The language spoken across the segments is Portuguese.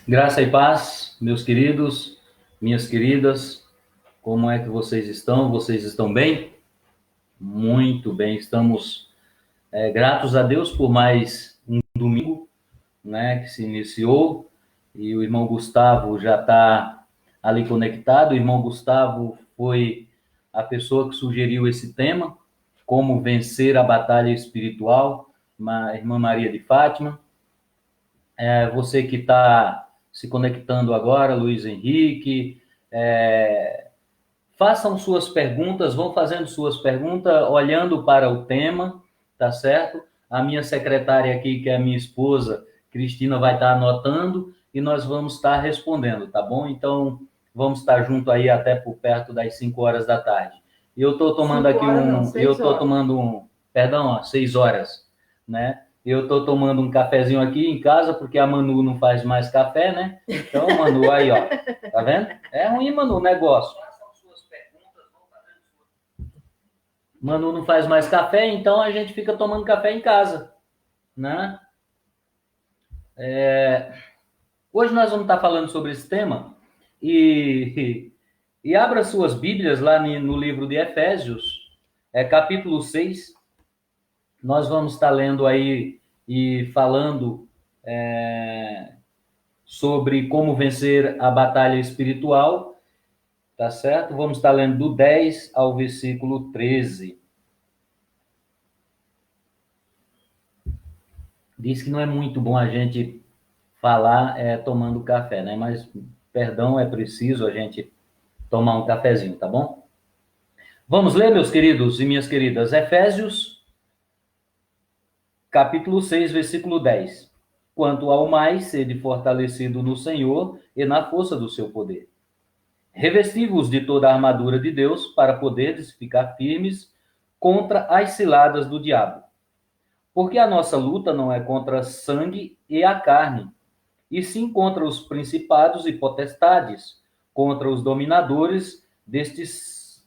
Graça e paz, meus queridos, minhas queridas, como é que vocês estão? Vocês estão bem? Muito bem, estamos gratos a Deus por mais um domingo, né, que se iniciou, e o irmão Gustavo já está ali conectado. O irmão Gustavo foi a pessoa que sugeriu esse tema, como vencer a batalha espiritual, a irmã Maria de Fátima. Você que está se conectando agora, Luiz Henrique, façam suas perguntas, vão fazendo suas perguntas, olhando para o tema, tá certo? A minha secretária aqui, que é a minha esposa, Cristina, vai estar anotando e nós vamos estar respondendo, tá bom? Então, vamos estar junto aí até por perto das 5 horas da tarde. E eu estou tomando aqui eu estou tomando perdão, 6 horas, né? Eu estou tomando um cafezinho aqui em casa, porque a Manu não faz mais café, né? Então, Manu, aí, ó, tá vendo? É ruim, Manu, o negócio. Manu não faz mais café, então a gente fica tomando café em casa, né? Hoje nós vamos estar falando sobre esse tema e abra suas Bíblias lá no livro de Efésios, capítulo 6. Nós vamos estar lendo aí e falando sobre como vencer a batalha espiritual, tá certo? Vamos estar lendo do 10 ao versículo 13. Diz que não é muito bom a gente falar tomando café, né? Mas, perdão, é preciso a gente tomar um cafezinho, tá bom? Vamos ler, meus queridos e minhas queridas, Efésios, capítulo 6, versículo 10. Quanto ao mais, sede fortalecido no Senhor e na força do seu poder. Revesti-vos de toda a armadura de Deus, para poderes ficar firmes contra as ciladas do diabo. Porque a nossa luta não é contra sangue e a carne, e sim contra os principados e potestades, contra os dominadores deste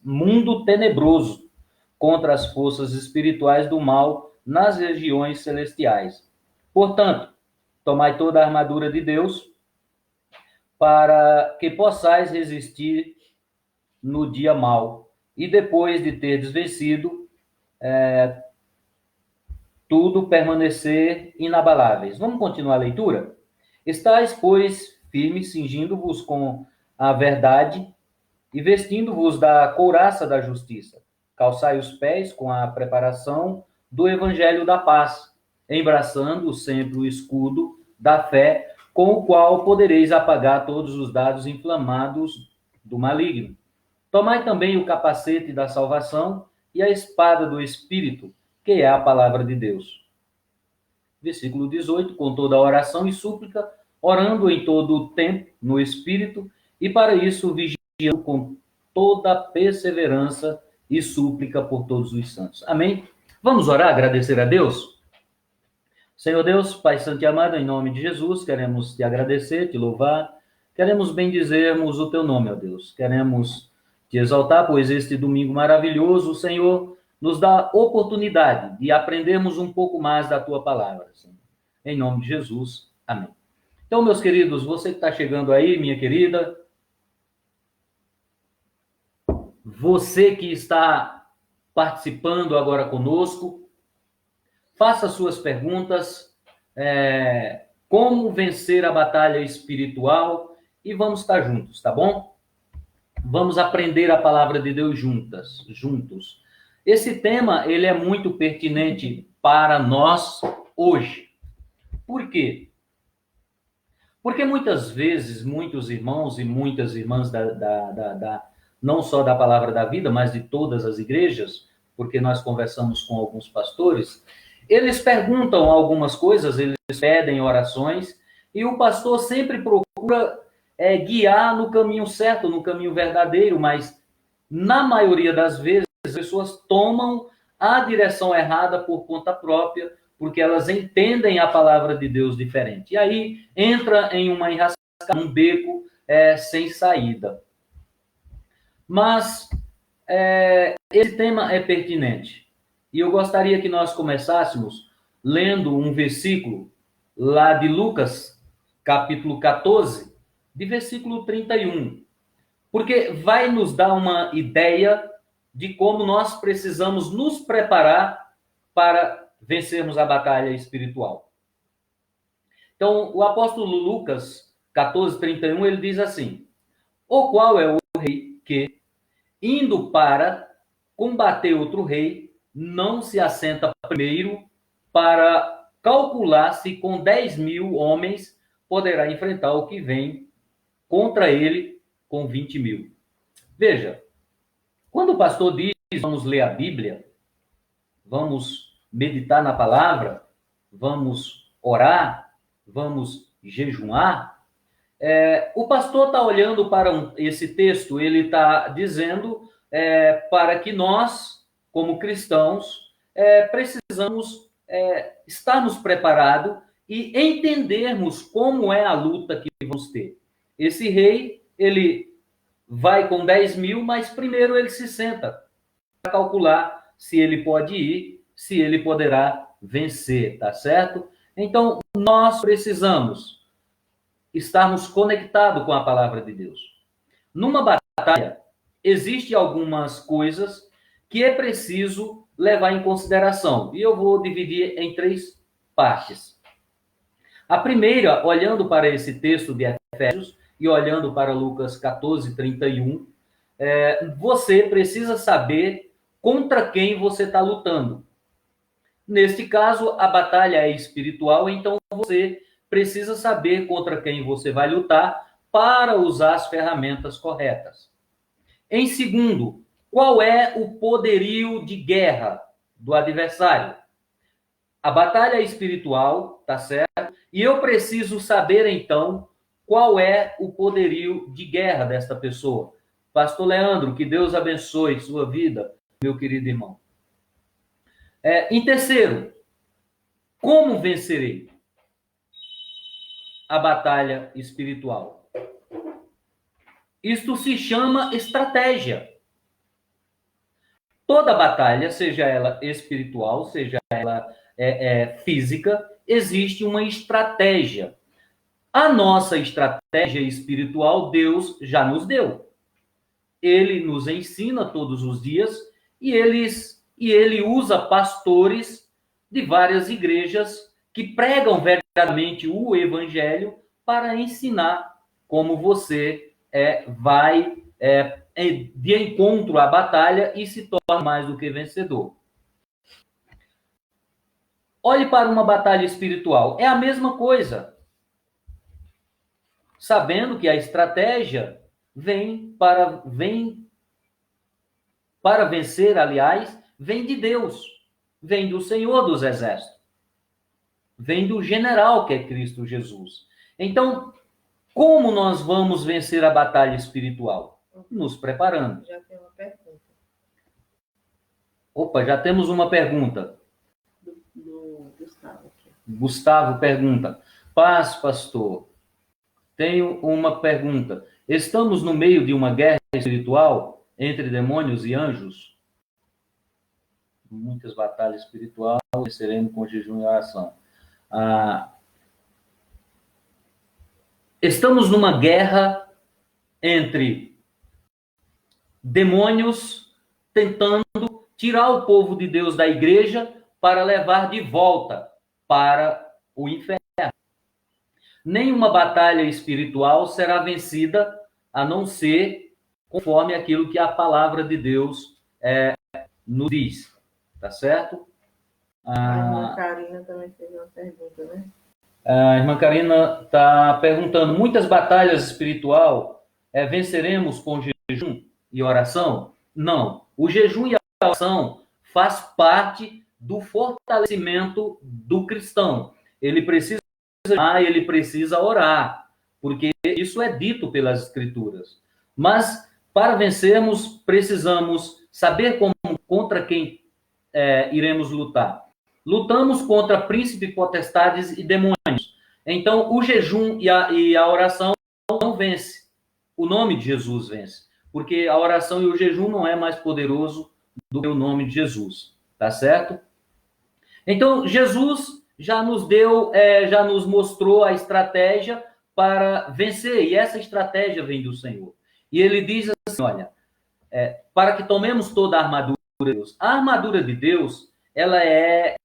mundo tenebroso, contra as forças espirituais do mal nas regiões celestiais. Portanto, tomai toda a armadura de Deus, para que possais resistir no dia mau, e depois de terdes vencido, tudo permanecer inabaláveis. Vamos continuar a leitura? Estais, pois, firmes, cingindo-vos com a verdade e vestindo-vos da couraça da justiça. Calçai os pés com a preparação do evangelho da paz, embraçando sempre o escudo da fé, com o qual podereis apagar todos os dardos inflamados do maligno. Tomai também o capacete da salvação e a espada do Espírito, que é a palavra de Deus. Versículo 18, com toda oração e súplica, orando em todo o tempo no Espírito, e para isso vigiando com toda perseverança e súplica por todos os santos. Amém? Vamos orar, agradecer a Deus? Senhor Deus, Pai Santo e amado, em nome de Jesus, queremos te agradecer, te louvar, queremos bendizermos o teu nome, ó Deus. Queremos te exaltar, pois este domingo maravilhoso, o Senhor nos dá oportunidade de aprendermos um pouco mais da tua palavra, Senhor. Em nome de Jesus, amém. Então, meus queridos, você que está chegando aí, minha querida, você que está participando agora conosco, faça suas perguntas, como vencer a batalha espiritual, e vamos estar juntos, tá bom? Vamos aprender a palavra de Deus juntos. Esse tema, ele é muito pertinente para nós hoje. Por quê? Porque muitas vezes, muitos irmãos e muitas irmãs não só da Palavra da Vida, mas de todas as igrejas, porque nós conversamos com alguns pastores, eles perguntam algumas coisas, eles pedem orações, e o pastor sempre procura guiar no caminho certo, no caminho verdadeiro, mas na maioria das vezes as pessoas tomam a direção errada por conta própria, porque elas entendem a palavra de Deus diferente. E aí entra em uma enrascada, um beco sem saída. Mas esse tema é pertinente. E eu gostaria que nós começássemos lendo um versículo lá de Lucas, capítulo 14, de versículo 31, porque vai nos dar uma ideia de como nós precisamos nos preparar para vencermos a batalha espiritual. Então, o apóstolo Lucas 14, 31, ele diz assim: o qual é o rei que, indo para combater outro rei, não se assenta primeiro para calcular se com 10.000 homens poderá enfrentar o que vem contra ele com 20.000. Veja, quando o pastor diz vamos ler a Bíblia, vamos meditar na palavra, vamos orar, vamos jejuar, o pastor está olhando para esse texto, ele está dizendo para que nós, como cristãos, precisamos estarmos preparados e entendermos como é a luta que vamos ter. Esse rei, ele vai com 10.000, mas primeiro ele se senta para calcular se ele pode ir, se ele poderá vencer, tá certo? Então, nós precisamos estarmos conectados com a palavra de Deus. Numa batalha, existem algumas coisas que é preciso levar em consideração. E eu vou dividir em 3 partes. A primeira, olhando para esse texto de Efésios e olhando para Lucas 14, 31, você precisa saber contra quem você está lutando. Neste caso, a batalha é espiritual, então você precisa saber contra quem você vai lutar para usar as ferramentas corretas. Em segundo, qual é o poderio de guerra do adversário? A batalha é espiritual, tá certo? E eu preciso saber, então, qual é o poderio de guerra desta pessoa. Pastor Leandro, que Deus abençoe sua vida, meu querido irmão. Em terceiro, como vencerei a batalha espiritual? Isto se chama estratégia. Toda batalha, seja ela espiritual, seja ela física, existe uma estratégia. A nossa estratégia espiritual, Deus já nos deu. Ele nos ensina todos os dias e ele usa pastores de várias igrejas que pregam verdadeiramente o evangelho para ensinar como você vai de encontro à batalha e se torna mais do que vencedor. Olhe para uma batalha espiritual. É a mesma coisa. Sabendo que a estratégia vem para vencer, aliás, vem de Deus. Vem do Senhor dos Exércitos. Vem do general que é Cristo Jesus. Então, como nós vamos vencer a batalha espiritual? Nos preparando. Já tem uma pergunta. Opa, já temos uma pergunta. Do Gustavo aqui. Gustavo pergunta: paz, pastor. Tenho uma pergunta. Estamos no meio de uma guerra espiritual entre demônios e anjos? Muitas batalhas espirituais, venceremos com jejum e oração. Estamos numa guerra entre demônios tentando tirar o povo de Deus da igreja para levar de volta para o inferno. Nenhuma batalha espiritual será vencida a não ser conforme aquilo que a palavra de Deus nos diz. Tá certo? A irmã Karina também fez uma pergunta, né? A irmã Karina está perguntando: muitas batalhas espirituais venceremos com jejum e oração? Não. O jejum e a oração faz parte do fortalecimento do cristão. Ele precisa orar, porque isso é dito pelas Escrituras. Mas, para vencermos, precisamos saber contra quem iremos lutar. Lutamos contra príncipes, potestades e demônios. Então, o jejum e a oração não vence. O nome de Jesus vence. Porque a oração e o jejum não é mais poderoso do que o nome de Jesus. Tá certo? Então, Jesus já nos deu, já nos mostrou a estratégia para vencer, e essa estratégia vem do Senhor. E ele diz assim, olha, para que tomemos toda a armadura de Deus. A armadura de Deus, ela é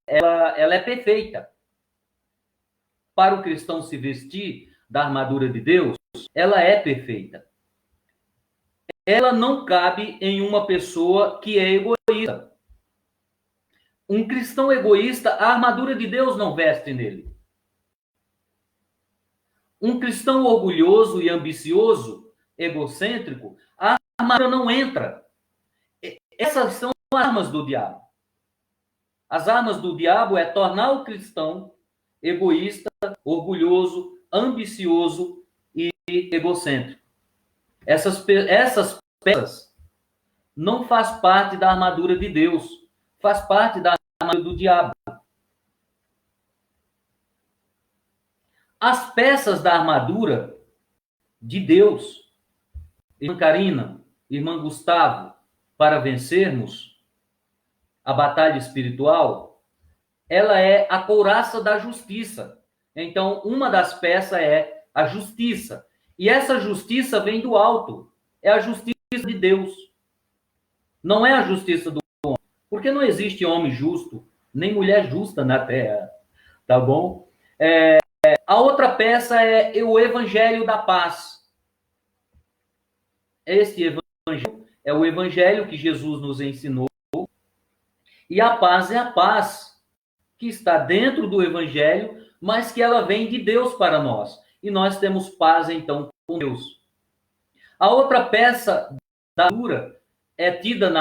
perfeita. Para o cristão se vestir da armadura de Deus, ela é perfeita. Ela não cabe em uma pessoa que é egoísta. Um cristão egoísta, a armadura de Deus não veste nele. Um cristão orgulhoso e ambicioso, egocêntrico, a armadura não entra. Essas são as armas do diabo. As armas do diabo é tornar o cristão egoísta, orgulhoso, ambicioso e egocêntrico. Essas peças não faz parte da armadura de Deus, faz parte da armadura do diabo. As peças da armadura de Deus, irmã Karina, irmã Gustavo, para vencermos a batalha espiritual, ela é a couraça da justiça. Então, uma das peças é a justiça. E essa justiça vem do alto. É a justiça de Deus. Não é a justiça do homem. Porque não existe homem justo, nem mulher justa na terra. Tá bom? A outra peça é o evangelho da paz. Este evangelho é o evangelho que Jesus nos ensinou. E a paz é a paz que está dentro do evangelho, mas que ela vem de Deus para nós. E nós temos paz, então, com Deus. A outra peça da armadura é tida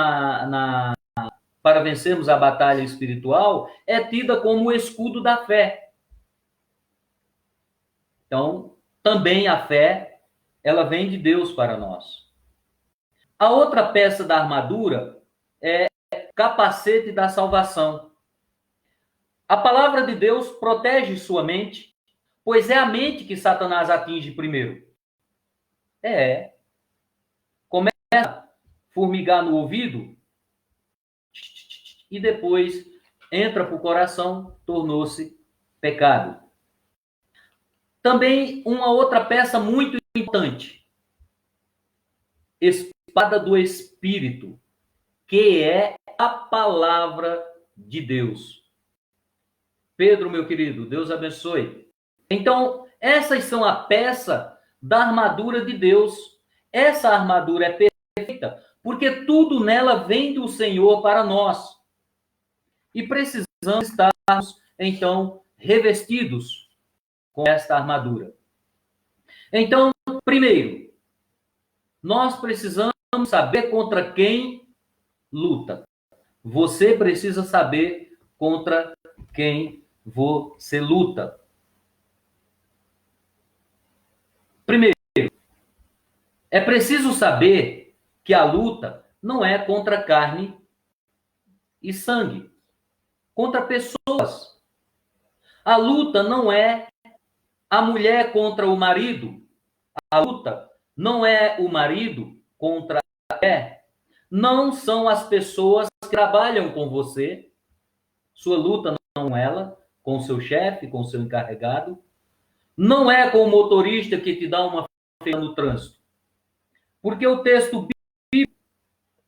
para vencermos a batalha espiritual, é tida como o escudo da fé. Então, também a fé, ela vem de Deus para nós. A outra peça da armadura é capacete da salvação. A palavra de Deus protege sua mente, pois é a mente que Satanás atinge primeiro. Começa a formigar no ouvido e depois entra para o coração, tornou-se pecado. Também uma outra peça muito importante, espada do Espírito, que é a palavra de Deus. Pedro, meu querido, Deus abençoe. Então, essas são a peça da armadura de Deus. Essa armadura é perfeita, porque tudo nela vem do Senhor para nós. E precisamos estarmos, então, revestidos com esta armadura. Então, primeiro, nós precisamos saber contra quem luta. Você precisa saber contra quem você luta. Primeiro, é preciso saber que a luta não é contra carne e sangue, contra pessoas. A luta não é a mulher contra o marido. A luta não é o marido contra a mulher. Não são as pessoas que trabalham com você. Sua luta não é ela, com o seu chefe, com o seu encarregado. Não é com o motorista que te dá uma feira no trânsito. Porque o texto bíblico,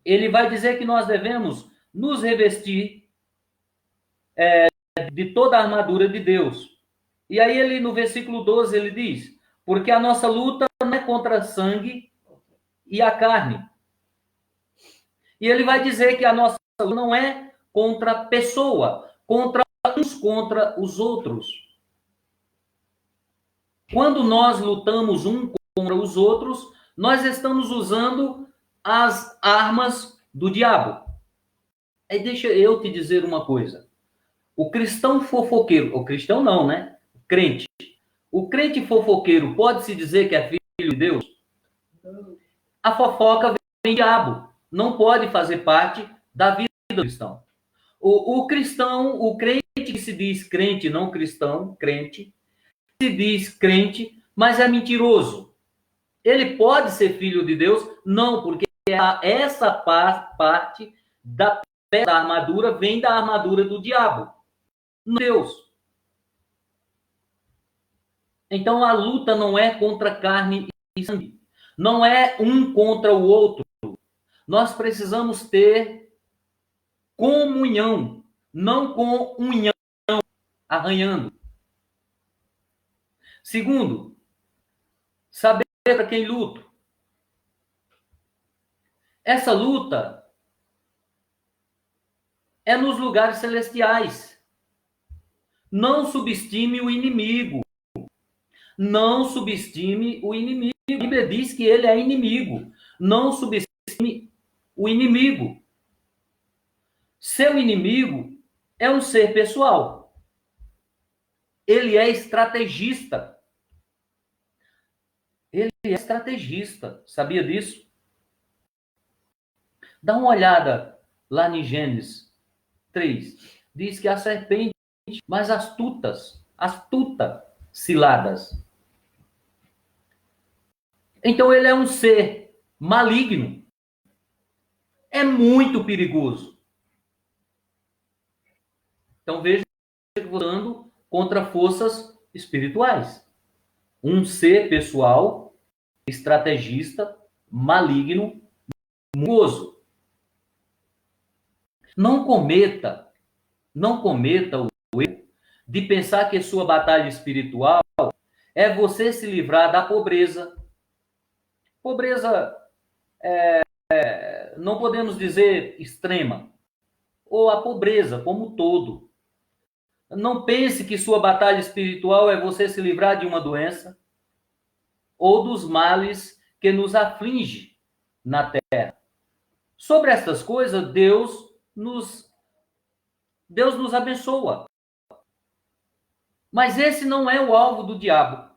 ele vai dizer que nós devemos nos revestir de toda a armadura de Deus. E aí ele, no versículo 12, ele diz, porque a nossa luta não é contra sangue e a carne. E ele vai dizer que a nossa luta não é contra a pessoa, contra uns contra os outros. Quando nós lutamos uns contra os outros, nós estamos usando as armas do diabo. Aí deixa eu te dizer uma coisa. O cristão fofoqueiro, o cristão não, né? O crente. O crente fofoqueiro pode-se dizer que é filho de Deus? A fofoca vem do diabo. Não pode fazer parte da vida do cristão. O cristão, o crente que se diz crente, não cristão, crente, se diz crente, mas é mentiroso. Ele pode ser filho de Deus? Não, porque essa parte da peça da armadura vem da armadura do diabo. Deus. Então a luta não é contra carne e sangue. Não é um contra o outro. Nós precisamos ter comunhão, não com unhão arranhando. Segundo, saber para quem luta. Essa luta é nos lugares celestiais. Não subestime o inimigo. Não subestime o inimigo. A Bíblia diz que ele é inimigo. Não subestime o inimigo. Seu inimigo é um ser pessoal. Ele é estrategista. Ele é estrategista. Sabia disso? Dá uma olhada lá em Gênesis 3. Diz que a serpente, mais astuta, ciladas. Então ele é um ser maligno. É muito perigoso. Então veja lutando contra forças espirituais. Um ser pessoal, estrategista, maligno, perigoso. Não cometa o erro de pensar que sua batalha espiritual é você se livrar da pobreza. Pobreza, não podemos dizer extrema, ou a pobreza como todo. Não pense que sua batalha espiritual é você se livrar de uma doença ou dos males que nos aflige na terra. Sobre estas coisas, Deus nos abençoa. Mas esse não é o alvo do diabo.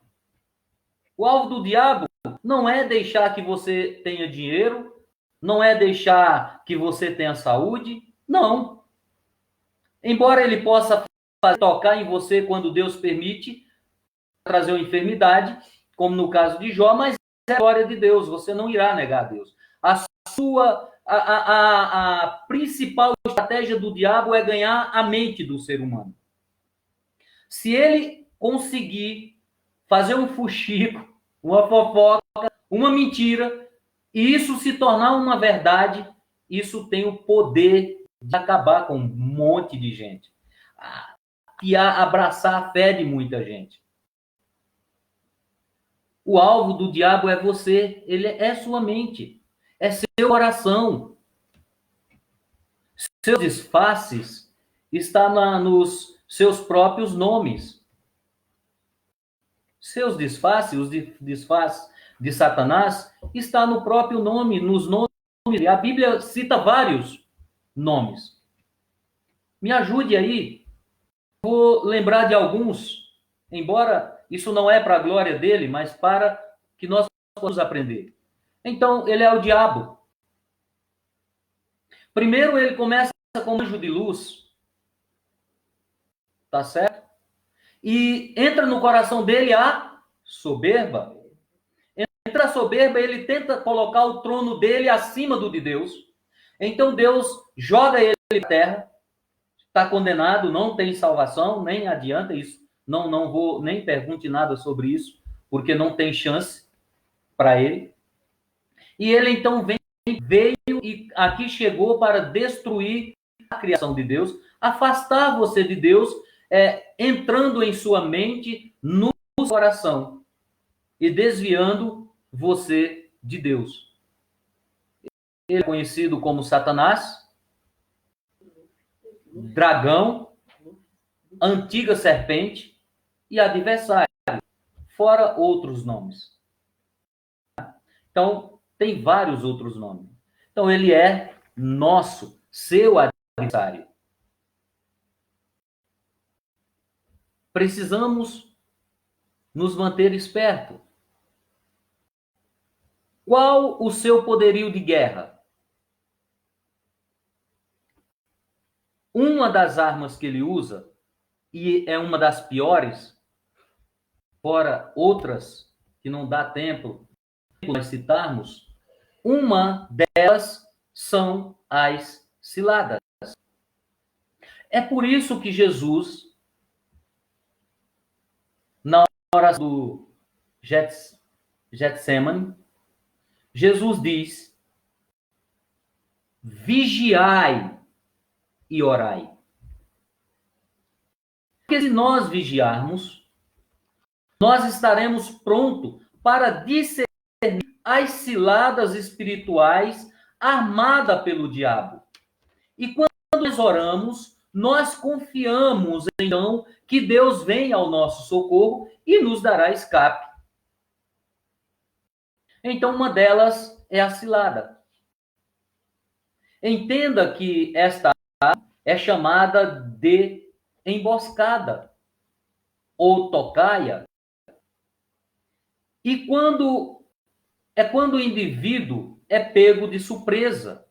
O alvo do diabo não é deixar que você tenha dinheiro, não é deixar que você tenha saúde, não. Embora ele possa tocar em você quando Deus permite, trazer uma enfermidade, como no caso de Jó, mas é a glória de Deus, você não irá negar a Deus. A principal estratégia do diabo é ganhar a mente do ser humano. Se ele conseguir fazer um fuxico, uma fofoca, uma mentira, e isso se tornar uma verdade, isso tem o poder de acabar com um monte de gente. E abraçar a fé de muita gente. O alvo do diabo é você, ele é sua mente, é seu coração. Seus disfarces estão nos seus próprios nomes. Seus disfarces, os disfarces de Satanás, está no próprio nome, nos nomes. A Bíblia cita vários nomes. Me ajude aí. Vou lembrar de alguns, embora isso não é para a glória dele, mas para que nós possamos aprender. Então, ele é o diabo. Primeiro, ele começa como anjo de luz. Tá certo? E entra no coração dele a soberba. Entra a soberba, ele tenta colocar o trono dele acima do de Deus. Então Deus joga ele na terra, está condenado, não tem salvação, nem adianta isso. Não vou, nem pergunte nada sobre isso, porque não tem chance para ele. E ele então veio e aqui chegou para destruir a criação de Deus, afastar você de Deus, entrando em sua mente, no coração e desviando você de Deus. Ele é conhecido como Satanás, dragão, antiga serpente e adversário, fora outros nomes. Então, tem vários outros nomes. Então, ele é nosso, seu adversário. Precisamos nos manter espertos. Qual o seu poderio de guerra? Uma das armas que ele usa, e é uma das piores, fora outras que não dá tempo de citarmos, uma delas são as ciladas. É por isso que Jesus, na oração do Getsemane, Jesus diz: vigiai e orai. Porque se nós vigiarmos, nós estaremos prontos para discernir as ciladas espirituais armadas pelo diabo. E quando nós oramos, nós confiamos, então, que Deus vem ao nosso socorro e nos dará escape. Então, uma delas é a cilada. Entenda que esta é chamada de emboscada ou tocaia. E quando o indivíduo é pego de surpresa.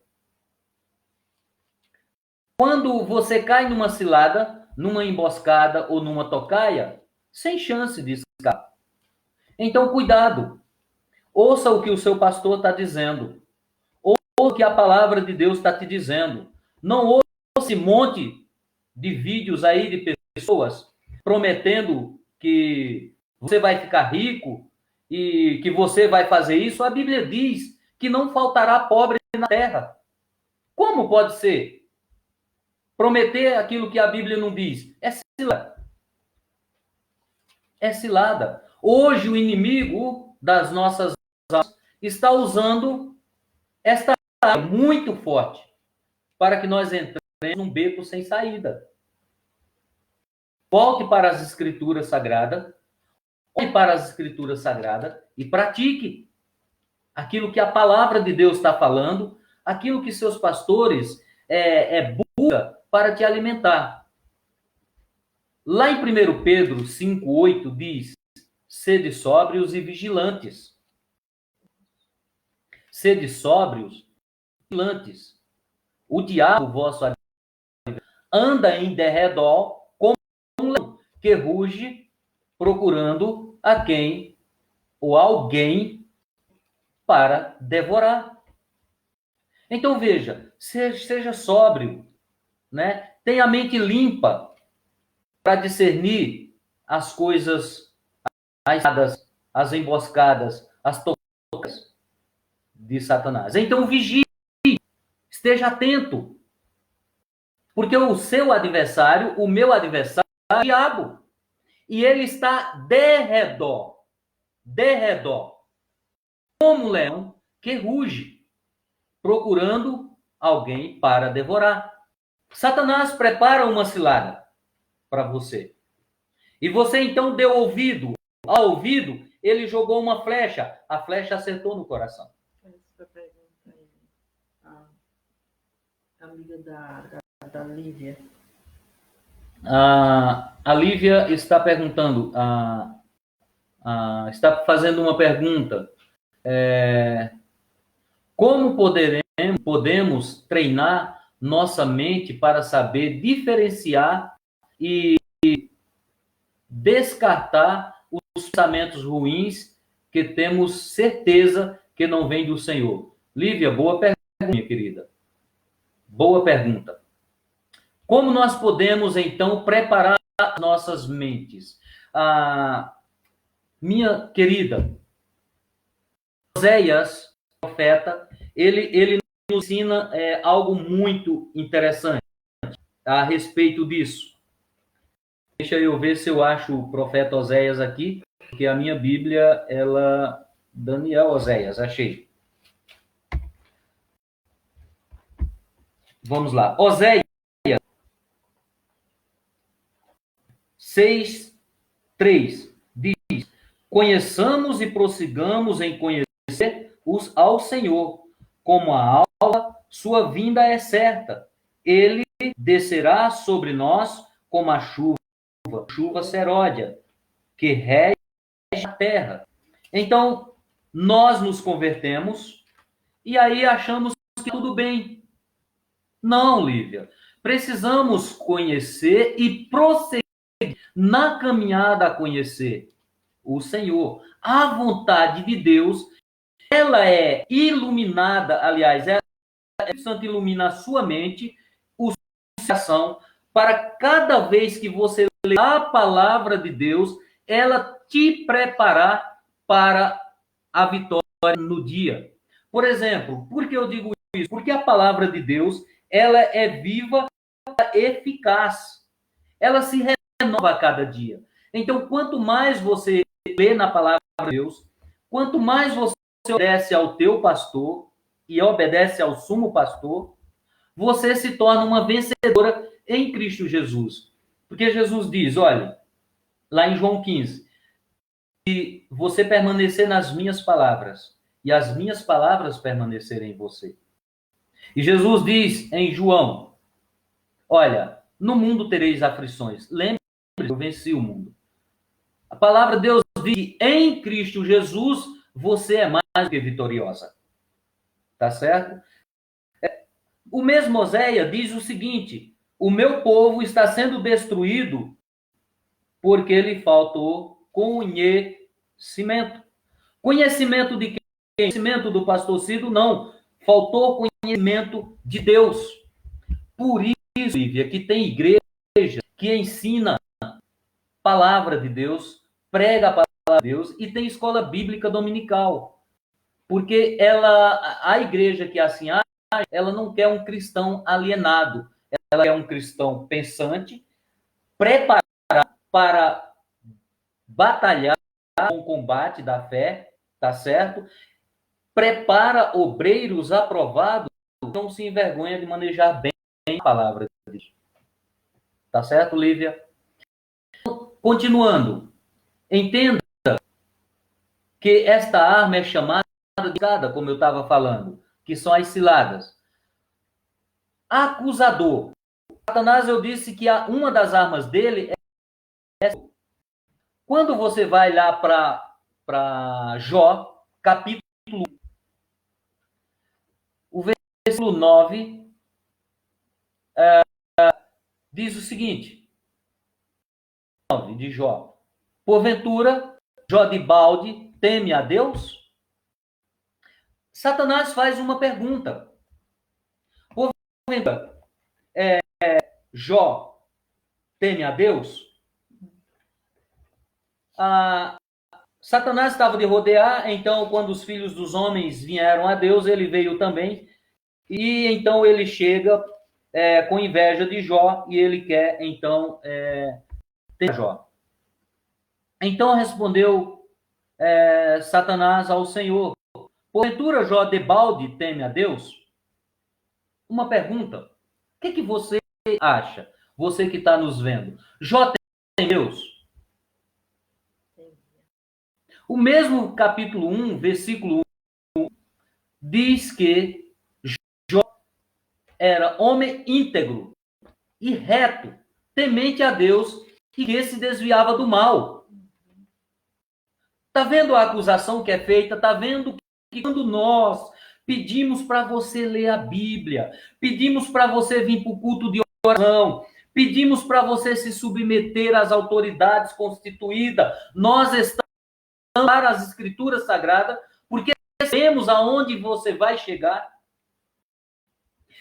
Quando você cai numa cilada, numa emboscada ou numa tocaia, sem chance de escapar. Então, cuidado. Ouça o que o seu pastor está dizendo. Ouça o que a palavra de Deus está te dizendo. Não ouça esse monte de vídeos aí de pessoas prometendo que você vai ficar rico e que você vai fazer isso. A Bíblia diz que não faltará pobre na terra. Como pode ser? Prometer aquilo que a Bíblia não diz. É cilada. É cilada. Hoje o inimigo das nossas almas está usando esta arma muito forte para que nós entremos num beco sem saída. Volte para as Escrituras Sagradas, olhe para as Escrituras Sagradas e pratique aquilo que a palavra de Deus está falando, aquilo que seus pastores buscam para te alimentar. Lá em 1 Pedro 5,8 diz: sede sóbrios e vigilantes. Sede sóbrios e vigilantes. O diabo, vosso adversário, anda em derredor como um leão que ruge, procurando a quem ou alguém para devorar. Então veja, seja sóbrio, né? Tenha a mente limpa para discernir as coisas, as emboscadas, as tocas de Satanás. Então vigie, esteja atento, porque o seu adversário, o meu adversário, é o diabo, e ele está derredor, como um leão que ruge, procurando alguém para devorar. Satanás prepara uma cilada para você. E você então deu ouvido. Ao ouvido, ele jogou uma flecha. A flecha acertou no coração. A amiga da Lívia. A Lívia está perguntando, está fazendo uma pergunta. Como podemos treinar nossa mente para saber diferenciar e descartar os pensamentos ruins que temos certeza que não vem do Senhor? Lívia, boa pergunta, minha querida. Boa pergunta. Como nós podemos, então, preparar nossas mentes? Minha querida, Oséias, profeta, ele nos ensina algo muito interessante a respeito disso. Deixa eu ver se eu acho o profeta Oséias aqui, porque a minha Bíblia, Daniel Oséias, achei. Vamos lá. Oséias 6:3 diz: conheçamos e prossigamos em conhecer ao Senhor, como a alva, sua vinda é certa. Ele descerá sobre nós como a chuva seródia, que rege a terra. Então, nós nos convertemos e aí achamos que tudo bem. Não, Lívia. Precisamos conhecer e prosseguir na caminhada a conhecer o Senhor. A vontade de Deus, ela é iluminada, aliás, o Santo ilumina a sua mente, o seu coração, para cada vez que você lê a palavra de Deus, ela te preparar para a vitória no dia. Por exemplo, por que eu digo isso? Porque a palavra de Deus, ela é viva, eficaz. Ela se renova a cada dia. Então, quanto mais você lê na palavra de Deus, quanto mais você obedece ao teu pastor e obedece ao sumo pastor, você se torna uma vencedora em Cristo Jesus. Porque Jesus diz, olha, lá em João 15, se você permanecer nas minhas palavras e as minhas palavras permanecerem em você. E Jesus diz em João, olha, no mundo tereis aflições. Lembre-se, eu venci o mundo. A palavra de Deus diz que em Cristo Jesus você é mais do que vitoriosa. Tá certo? O mesmo Oséias diz o seguinte, o meu povo está sendo destruído porque lhe faltou conhecimento. Conhecimento de quem? Conhecimento do pastor Cido? Não. Faltou conhecimento de Deus. Por isso, Lívia, que tem igreja que ensina a palavra de Deus, prega a palavra de Deus e tem escola bíblica dominical. Porque a igreja que assim age, ela não quer um cristão alienado. Ela quer um cristão pensante, preparado para batalhar com o combate da fé, tá certo? Prepara obreiros aprovados, não se envergonha de manejar bem a palavra de Deus. Tá certo, Lívia? Continuando. Entenda que esta arma é chamada de cilada, como eu estava falando, que são as ciladas. Acusador. Satanás, eu disse que uma das armas dele é... Quando você vai lá para Jó, capítulo 1, o versículo 9 diz o seguinte, 9 de Jó. Porventura, Jó de balde teme a Deus? Satanás faz uma pergunta. Porventura, Jó teme a Deus? Satanás estava de rodear, então quando os filhos dos homens vieram a Deus, ele veio também, e então ele chega com inveja de Jó, e ele quer então ter Jó. Então respondeu Satanás ao Senhor, porventura Jó debalde teme a Deus? Uma pergunta, o que você acha? Você que está nos vendo, Jó teme a Deus? O mesmo capítulo 1, versículo 1, diz que Jó era homem íntegro e reto, temente a Deus e que se desviava do mal. Está vendo a acusação que é feita? Está vendo que quando nós pedimos para você ler a Bíblia, pedimos para você vir para o culto de oração, pedimos para você se submeter às autoridades constituídas, nós estamos para as Escrituras Sagradas, porque sabemos aonde você vai chegar.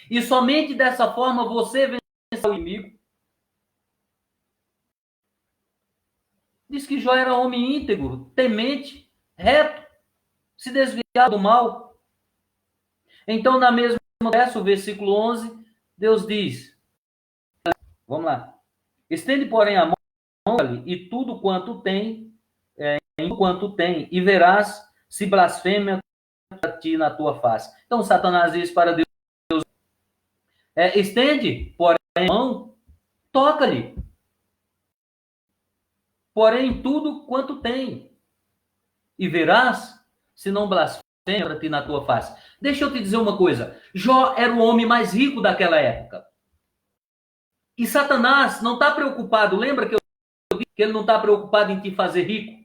E somente dessa forma você vence o inimigo. Diz que Jó era homem íntegro, temente, reto, se desviava do mal. Então, na mesma verso, versículo 11, Deus diz, vamos lá, estende, porém, a mão e tudo quanto tem, e verás se blasfêmia a ti na tua face. Então, Satanás diz para Deus, estende, porém, a mão, toca-lhe. Porém, tudo quanto tem, e verás se não blasfêmia para ti na tua face. Deixa eu te dizer uma coisa, Jó era o homem mais rico daquela época. E Satanás não está preocupado, lembra que eu disse que ele não está preocupado em te fazer rico?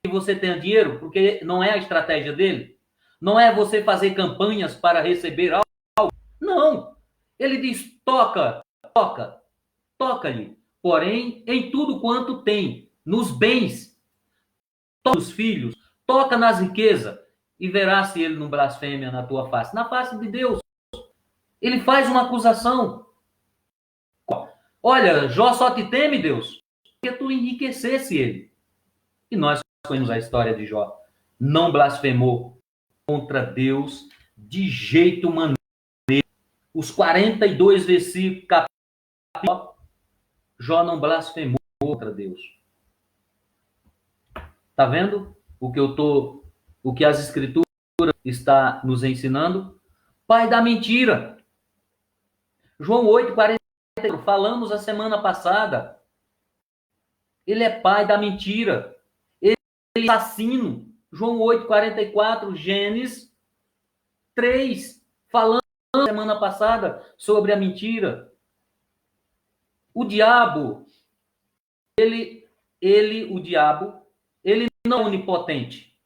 Que você tenha dinheiro, porque não é a estratégia dele. Não é você fazer campanhas para receber algo. Não. Ele diz, toca-lhe. Porém, em tudo quanto tem, nos bens, toca nos filhos, toca nas riquezas, e verás se ele não blasfêmia na tua face. Na face de Deus. Ele faz uma acusação. Olha, Jó só te teme, Deus, porque tu enriquecesse ele. E nós conhecemos a história de Jó. Não blasfemou contra Deus de jeito maneiro. Os 42 versículos, capítulo, Jó não blasfemou contra Deus. Tá vendo o que as escrituras está nos ensinando? Pai da mentira. João 8:44, falamos a semana passada. Ele é pai da mentira. Ele é assassino. João 8:44, Gênesis 3, falamos a semana passada sobre a mentira. O diabo, o diabo, ele não é onipotente.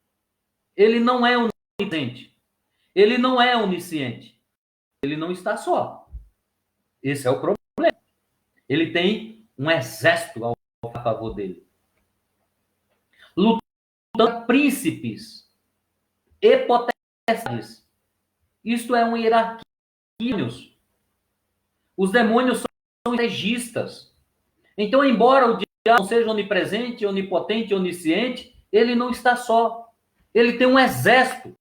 Ele não é onisciente. Ele não é onisciente. Ele não está só. Esse é o problema. Ele tem um exército a favor dele. Lutando príncipes e potestades. Isto é uma hierarquia. Os demônios são legistas. Então, embora o diabo não seja onipresente, onipotente, onisciente, ele não está só. Ele tem um exército.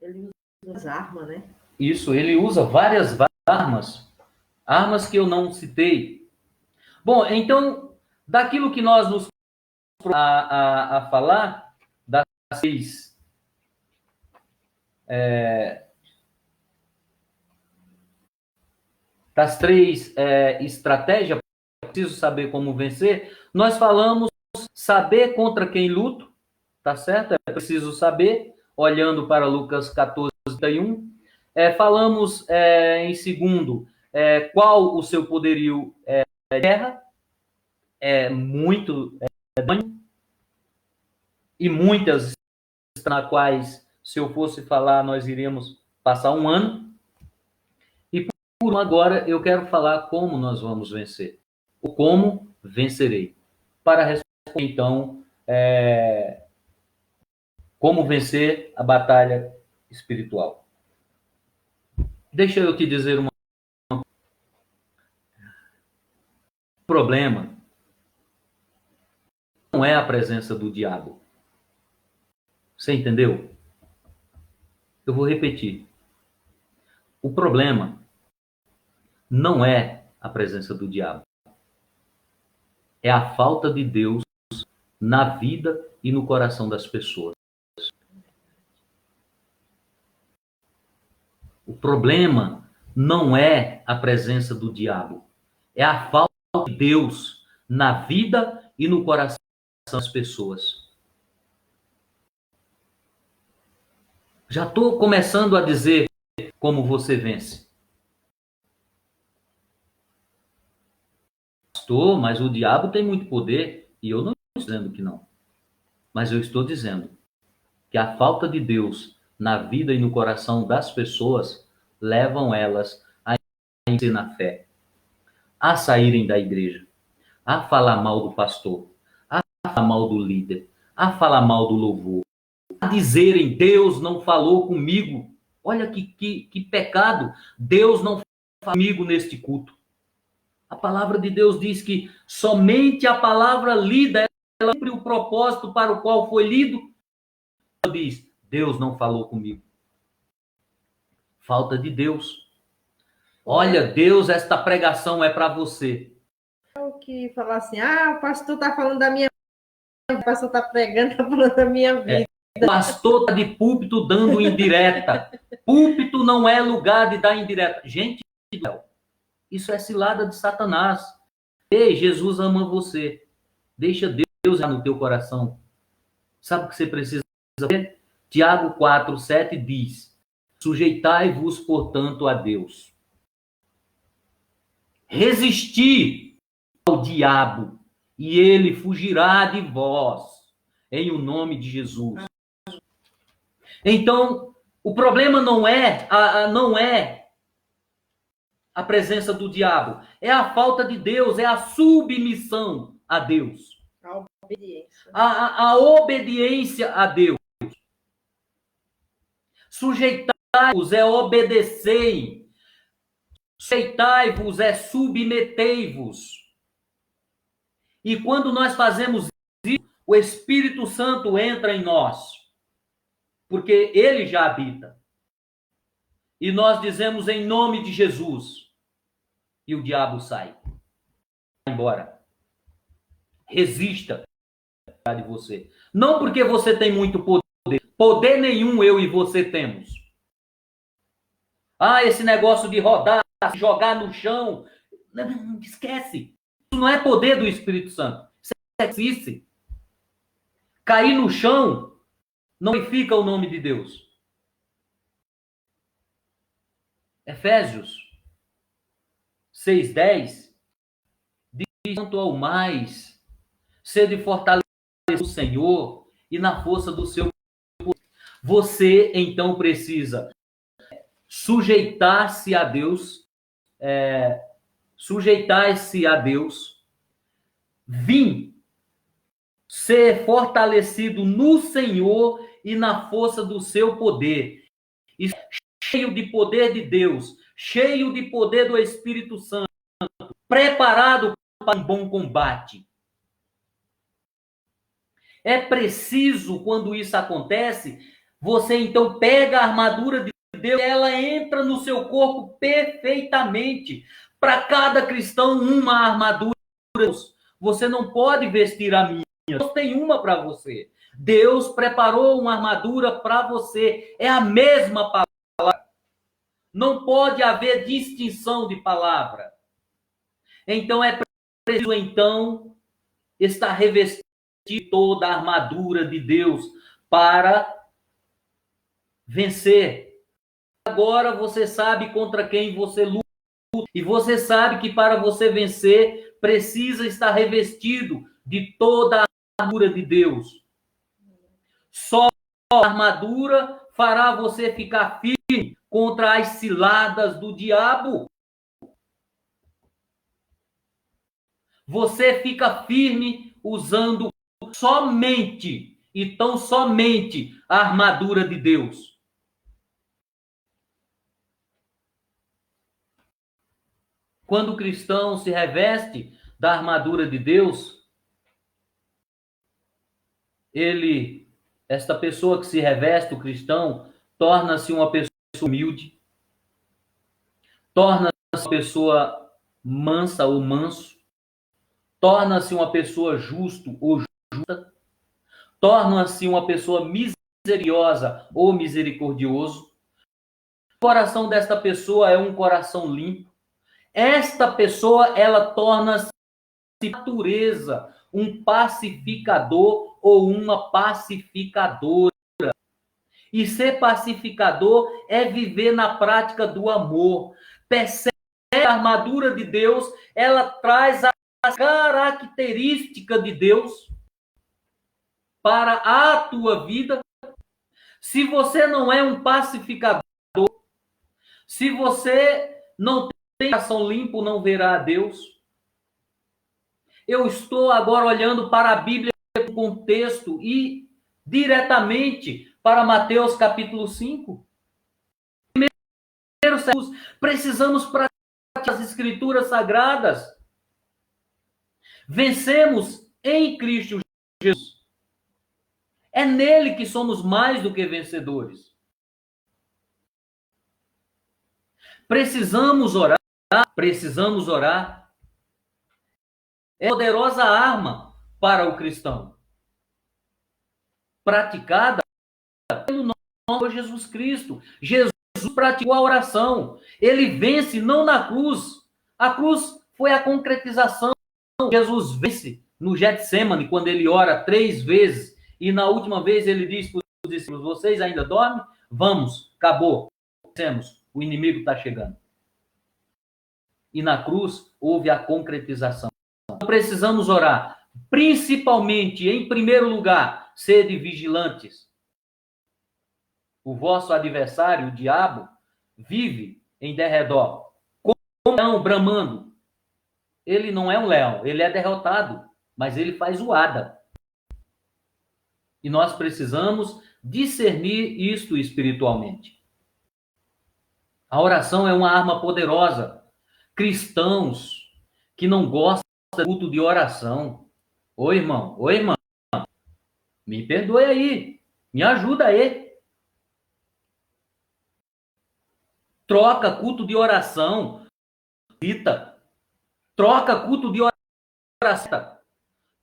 Ele usa as armas, né? Isso, ele usa várias armas. Armas que eu não citei. Bom, então, daquilo que nós nos a falar, das três estratégias, preciso saber como vencer, nós falamos saber contra quem luto, tá certo? É preciso saber, olhando para Lucas 14:31. Falamos em segundo, qual o seu poderio de guerra, muito e muitas na quais, se eu fosse falar, nós iríamos passar um ano. E por agora eu quero falar como nós vamos vencer. O como vencerei. Para responder, então, como vencer a batalha espiritual. Deixa eu te dizer um problema não é a presença do diabo. Você entendeu? Eu vou repetir. O problema não é a presença do diabo. É a falta de Deus na vida e no coração das pessoas. O problema não é a presença do diabo. É a falta de Deus na vida e no coração das pessoas. Já estou começando a dizer como você vence. Pastor, mas o diabo tem muito poder. E eu não estou dizendo que não. Mas eu estou dizendo que a falta de Deus na vida e no coração das pessoas levam elas a vencer na fé, a saírem da igreja, a falar mal do pastor, a falar mal do líder, a falar mal do louvor, a dizerem Deus não falou comigo. Olha que pecado. Deus não falou comigo neste culto. A palavra de Deus diz que somente a palavra lida, ela cumpre o propósito para o qual foi lido. Ela diz, Deus não falou comigo. Falta de Deus. Olha, Deus, esta pregação é para você. O que falar assim, o pastor está falando da minha vida, o pastor está pregando, está falando da minha vida. O pastor está de púlpito dando indireta. Púlpito não é lugar de dar indireta. Gente, isso é cilada de Satanás. Ei, Jesus ama você. Deixa Deus no teu coração. Sabe o que você precisa fazer? Tiago 4:7 diz, sujeitai-vos, portanto, a Deus. Resisti ao diabo, e ele fugirá de vós, em o nome de Jesus. Então, o problema não é a presença do diabo, é a falta de Deus, é a submissão a Deus. A obediência. A obediência a Deus. Sujeitai-vos é obedecer. Sujeitai-vos é submetei-vos. E quando nós fazemos isso, o Espírito Santo entra em nós, porque ele já habita. E nós dizemos em nome de Jesus, e o diabo sai. Vai embora. Resista de você. Não porque você tem muito poder. Poder nenhum eu e você temos. Ah, esse negócio de rodar, jogar no chão, esquece. Isso não é poder do Espírito Santo. Isso é exercício. Cair no chão não glorifica o nome de Deus. Efésios 6:10 diz: quanto ao mais, sede fortalecido no Senhor e na força do seu poder. Você, então, precisa sujeitar-se a Deus, vir ser fortalecido no Senhor e na força do seu poder. E cheio de poder de Deus, cheio de poder do Espírito Santo, preparado para um bom combate. É preciso, quando isso acontece, você então pega a armadura de Deus, ela entra no seu corpo perfeitamente. Para cada cristão, uma armadura. Você não pode vestir a minha. Deus tem uma para você. Deus preparou uma armadura para você. É a mesma palavra. Não pode haver distinção de palavra. Então é preciso, então, estar revestido de toda a armadura de Deus para vencer. Agora você sabe contra quem você luta. E você sabe que para você vencer, precisa estar revestido de toda a armadura de Deus. Só a armadura fará você ficar firme contra as ciladas do diabo. Você fica firme usando somente, e tão somente, a armadura de Deus. Quando o cristão se reveste da armadura de Deus, esta pessoa que se reveste, o cristão, torna-se uma pessoa humilde, torna-se uma pessoa mansa ou manso, torna-se uma pessoa justo ou justa, torna-se uma pessoa misericordiosa ou misericordioso. O coração desta pessoa é um coração limpo. Esta pessoa, ela torna-se natureza, um pacificador ou uma pacificadora. E ser pacificador é viver na prática do amor. Percebe a armadura de Deus, ela traz a característica de Deus para a tua vida. Se você não é um pacificador, se você não tem coração limpo, não verá a Deus. Eu estou agora olhando para a Bíblia no contexto e diretamente para Mateus capítulo 5. Primeiro, precisamos praticar as escrituras sagradas. Vencemos em Cristo Jesus. É nele que somos mais do que vencedores. Precisamos orar. É poderosa arma para o cristão. Praticada pelo nosso Jesus Cristo. Jesus praticou a oração. Ele vence não na cruz. A cruz foi a concretização. Jesus vence no Getsemane, quando ele ora 3 vezes. E na última vez ele diz para os discípulos: vocês ainda dormem? Vamos, acabou. O inimigo está chegando. E na cruz houve a concretização. Precisamos orar, principalmente, em primeiro lugar, sede vigilantes. O vosso adversário, o diabo, vive em derredor, como um leão bramando. Ele não é um leão, ele é derrotado, mas ele faz zoada. E nós precisamos discernir isto espiritualmente. A oração é uma arma poderosa. Cristãos que não gostam do culto de oração, Ô irmão, ô irmã, me perdoe aí. Me ajuda aí. Troca culto de oração, visita. Troca culto de oração.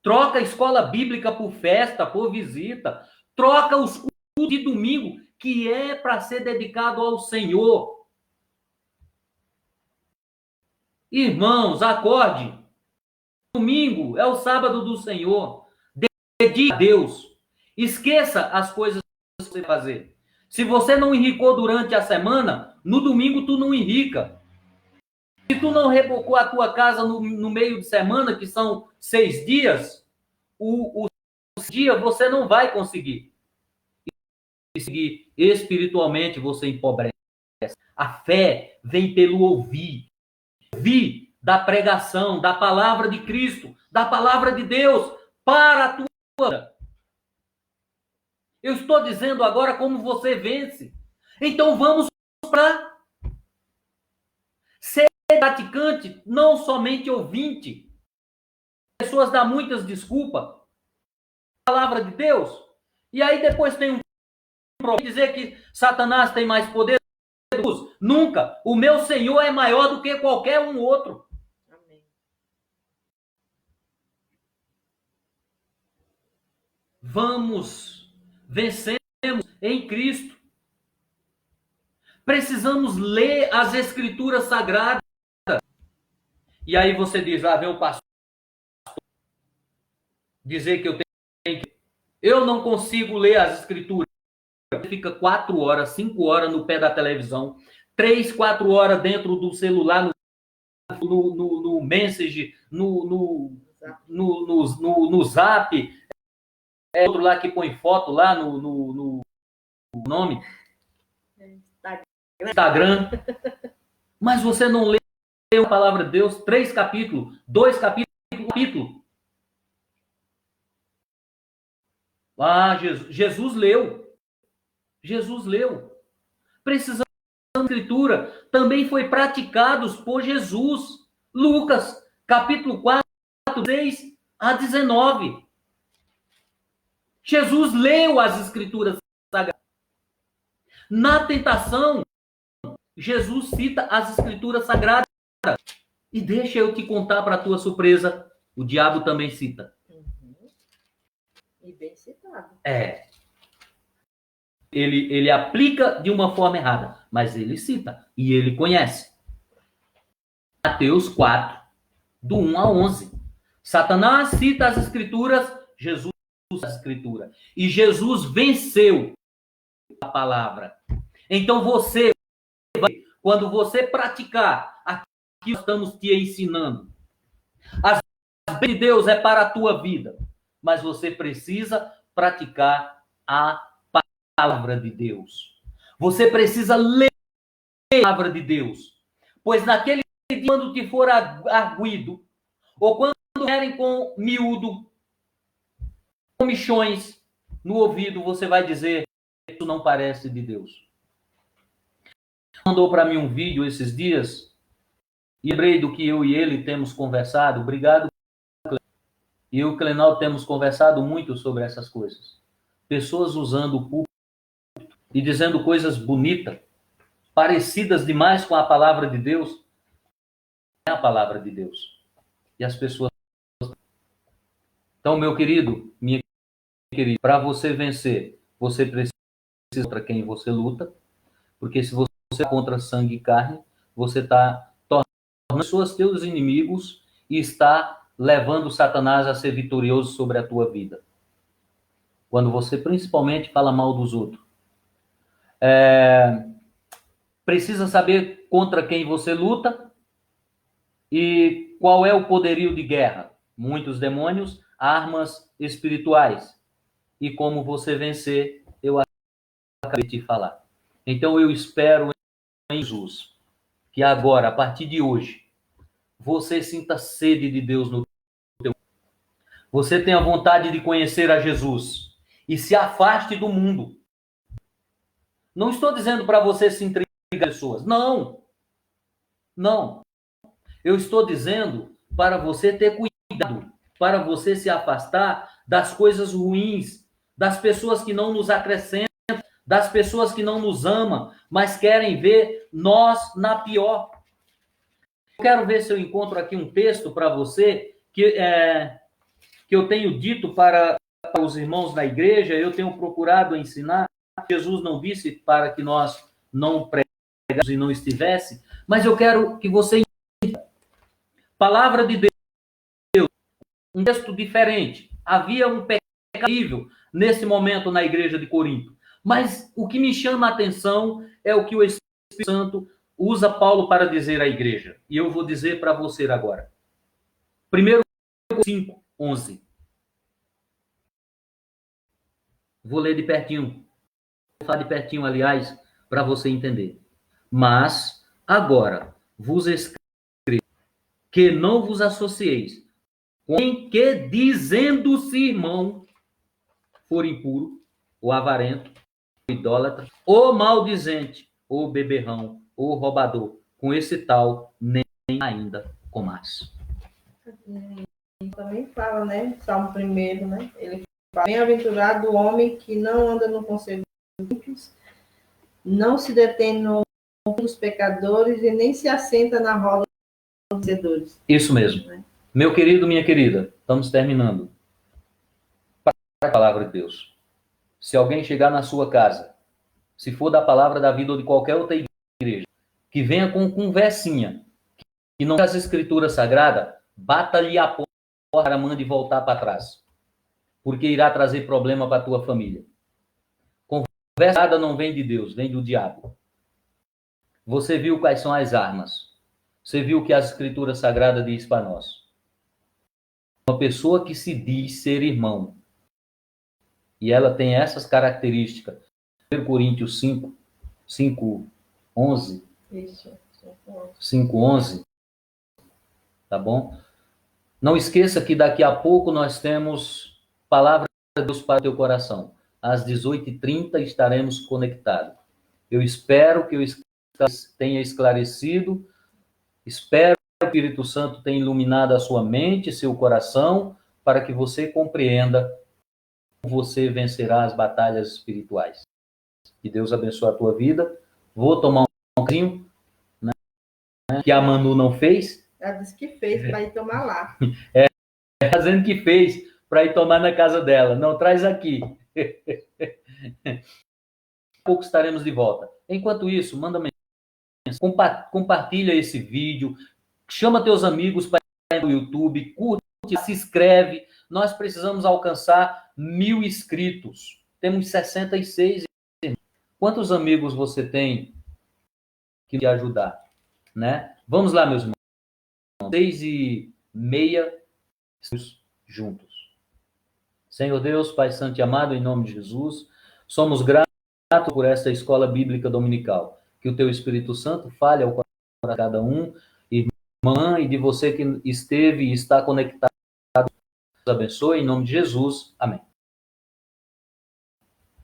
Troca escola bíblica por festa, por visita. Troca os cultos de domingo, que é para ser dedicado ao Senhor. Irmãos, acorde. Domingo é o sábado do Senhor. Dedique a Deus. Esqueça as coisas que você fazer. Se você não enricou durante a semana, no domingo tu não enrica. Se tu não rebocou a tua casa no meio de semana, que são 6 dias, o dia você não vai conseguir. E seguir espiritualmente, você empobrece. A fé vem pelo ouvir. Ouvir da pregação, da palavra de Cristo, da palavra de Deus para a tua vida. Eu estou dizendo agora como você vence. Então vamos para ser praticante, não somente ouvinte. As pessoas dão muitas desculpas. A palavra de Deus. E aí depois tem um problema dizer que Satanás tem mais poder. Nunca. O meu Senhor é maior do que qualquer um outro. Amém. Vamos, vencemos em Cristo. Precisamos ler as Escrituras Sagradas. E aí você diz, lá vem o pastor dizer que eu tenho que... Eu não consigo ler as Escrituras. Fica 4 horas, 5 horas no pé da televisão, 3, 4 horas dentro do celular, no Message, no Zap, outro lá que põe foto lá no nome, Instagram. Mas você não lê a palavra de Deus, 3 capítulos, 2 capítulos, 1 capítulo. Ah, Jesus leu. Jesus leu. Precisamos da Escritura. Também foi praticados por Jesus. Lucas, capítulo 4, 6 a 19. Jesus leu as Escrituras Sagradas. Na tentação, Jesus cita as Escrituras Sagradas. E deixa eu te contar para a tua surpresa, o diabo também cita. E bem citado. Ele aplica de uma forma errada, mas ele cita e ele conhece. Mateus 4, do 1 a 11. Satanás cita as Escrituras, Jesus cita as Escrituras. E Jesus venceu a palavra. Então você, quando você praticar aquilo que estamos te ensinando, as bênçãos de Deus é para a tua vida, mas você precisa praticar a palavra de Deus. Você precisa ler a palavra de Deus. Pois naquele dia, quando te for arguido, ou quando vierem com miúdo, com michões no ouvido, você vai dizer, isso não parece de Deus. Mandou para mim um vídeo esses dias, e lembrei do que eu e ele temos conversado. Obrigado. E eu e o Clenal temos conversado muito sobre essas coisas. Pessoas usando o púlpito e dizendo coisas bonitas, parecidas demais com a palavra de Deus, é a palavra de Deus. E as pessoas... Então, meu querido, minha querida, para você vencer, você precisa contra quem você luta, porque se você é contra sangue e carne, você está tornando pessoas teus inimigos e está levando Satanás a ser vitorioso sobre a tua vida. Quando você principalmente fala mal dos outros. Precisa saber contra quem você luta e qual é o poderio de guerra. Muitos demônios, armas espirituais. E como você vencer, eu acabei de te falar. Então eu espero em Jesus que agora, a partir de hoje, você sinta sede de Deus no teu. Você tenha vontade de conhecer a Jesus e se afaste do mundo. Não estou dizendo para você se entregar às pessoas. Não. Não. Eu estou dizendo para você ter cuidado para você se afastar das coisas ruins, das pessoas que não nos acrescentam, das pessoas que não nos amam, mas querem ver nós na pior. Eu quero ver se eu encontro aqui um texto para você que eu tenho dito para os irmãos na igreja, eu tenho procurado ensinar. Jesus não disse para que nós não pregássemos e não estivesse, mas eu quero que você entenda. Palavra de Deus, um texto diferente. Havia um pecado terrível nesse momento na igreja de Corinto. Mas o que me chama a atenção é o que o Espírito Santo usa Paulo para dizer à igreja. E eu vou dizer para você agora. 1 5, 11. Vou ler de pertinho. Vou falar de pertinho, aliás, para você entender. Mas, agora, vos escrevo que não vos associeis com quem que, dizendo-se irmão, for impuro, ou avarento, ou idólatra, ou maldizente, ou beberrão, ou roubador. Com esse tal, nem ainda comás. Também fala, né? Salmo 1, né? Ele fala: bem-aventurado o homem que não anda no conselho dos ímpios, não se detém no dos pecadores e nem se assenta na roda dos vencedores. Isso mesmo. Né? Meu querido, minha querida, estamos terminando. Para a palavra de Deus. Se alguém chegar na sua casa, se for da Palavra da Vida ou de qualquer outra igreja, que venha com conversinha, que não as escrituras sagradas, bata-lhe a porta, mande voltar para trás. Porque irá trazer problema para a tua família. Conversa não vem de Deus, vem do diabo. Você viu quais são as armas. Você viu o que as escrituras sagradas diz para nós. Uma pessoa que se diz ser irmão, e ela tem essas características. 1 Coríntios 5, 11. Isso. 5, 11. Tá bom? Não esqueça que daqui a pouco nós temos Palavra de Deus para o teu coração. Às 18h30 estaremos conectados. Eu espero que eu tenha esclarecido. Espero que o Espírito Santo tenha iluminado a sua mente, seu coração, para que você compreenda como você vencerá as batalhas espirituais. Que Deus abençoe a tua vida. Vou tomar um pouquinho, né, que a Manu não fez. Ela disse que fez para ir tomar lá. Fazendo que fez para ir tomar na casa dela. Não, traz aqui. Daqui a pouco estaremos de volta. Enquanto isso, manda mensagem, compartilha esse vídeo, chama teus amigos para ir no YouTube, curte, se inscreve. Nós precisamos alcançar 1000 inscritos. Temos 66. Quantos amigos você tem que te ajudar? Né? Vamos lá, meus irmãos. 6h30 juntos. Senhor Deus, Pai Santo e amado, em nome de Jesus, somos gratos por esta escola bíblica dominical. Que o teu Espírito Santo fale ao coração de cada um, irmã, e de você que esteve e está conectado. Deus abençoe, em nome de Jesus. Amém.